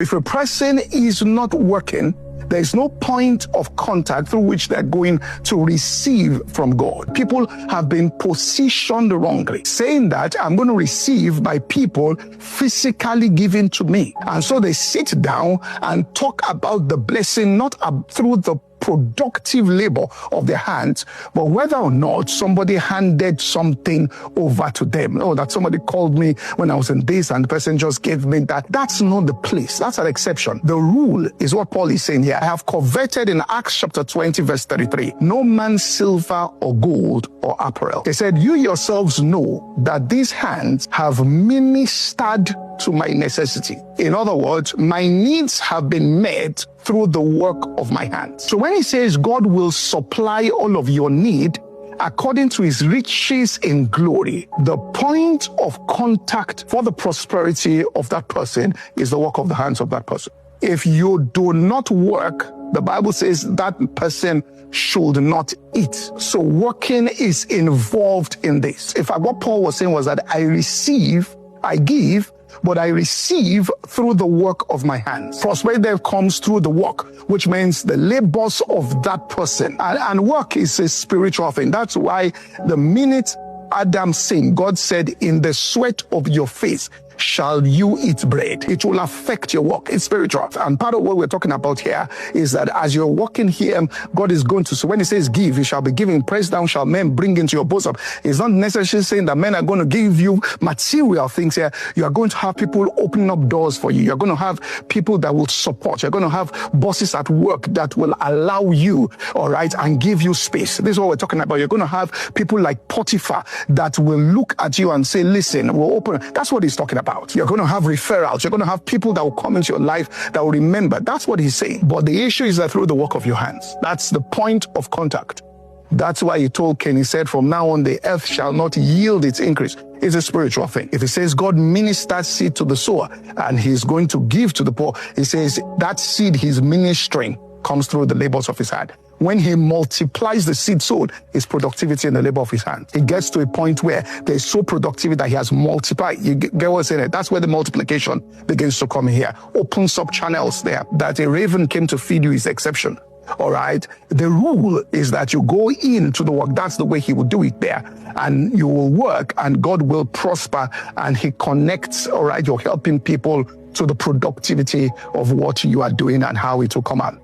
If a person is not working, there is no point of contact through which they're going to receive from God. People have been positioned wrongly, saying that I'm going to receive by people physically given to me. And so they sit down and talk about the blessing, not through the productive labor of their hands, but whether or not somebody handed something over to them. Oh, that somebody called me when I was in this and the person just gave me that. That's not the place. That's an exception. The rule is what Paul is saying here. I have coveted in Acts chapter 20 verse 33, no man's silver or gold or apparel. They said, you yourselves know that these hands have ministered to my necessity. In other words, my needs have been met through the work of my hands. So when he says God will supply all of your need according to his riches in glory, the point of contact for the prosperity of that person is the work of the hands of that person. If you do not work, the Bible says that person should not eat. So working is involved in this. In fact, what Paul was saying was that I receive, I give, but I receive through the work of my hands. Prosperity there comes through the work, which means the labors of that person. And work is a spiritual thing. That's why the minute Adam sinned, God said, in the sweat of your face shall you eat bread. It will affect your work. It's spiritual. And part of what we're talking about here is that as you're working here, God is going to, so when he says give, you shall be giving, pressed down shall men bring into your bosom. It's not necessarily saying that men are going to give you material things here. You are going to have people opening up doors for you. You're going to have people that will support. You're going to have bosses at work that will allow you, all right, and give you space. This is what we're talking about. You're going to have people like Potiphar that will look at you and say, listen, we'll open. That's what he's talking about. You're going to have referrals. You're going to have people that will come into your life that will remember. That's what he's saying. But the issue is that through the work of your hands. That's the point of contact. That's why he told Cain, he said, from now on, the earth shall not yield its increase. It's a spiritual thing. If he says God ministers seed to the sower and he's going to give to the poor, he says that seed he's ministering comes through the labors of his hand. When he multiplies the seed sown, his productivity in the labor of his hand. It gets to a point where there's so productive that he has multiplied. You get what I'm saying? That's where the multiplication begins to come here. Opens up channels there. That a raven came to feed you is the exception. All right. The rule is that you go into the work. That's the way he will do it there. And you will work and God will prosper and he connects, all right, you're helping people to the productivity of what you are doing and how it will come out.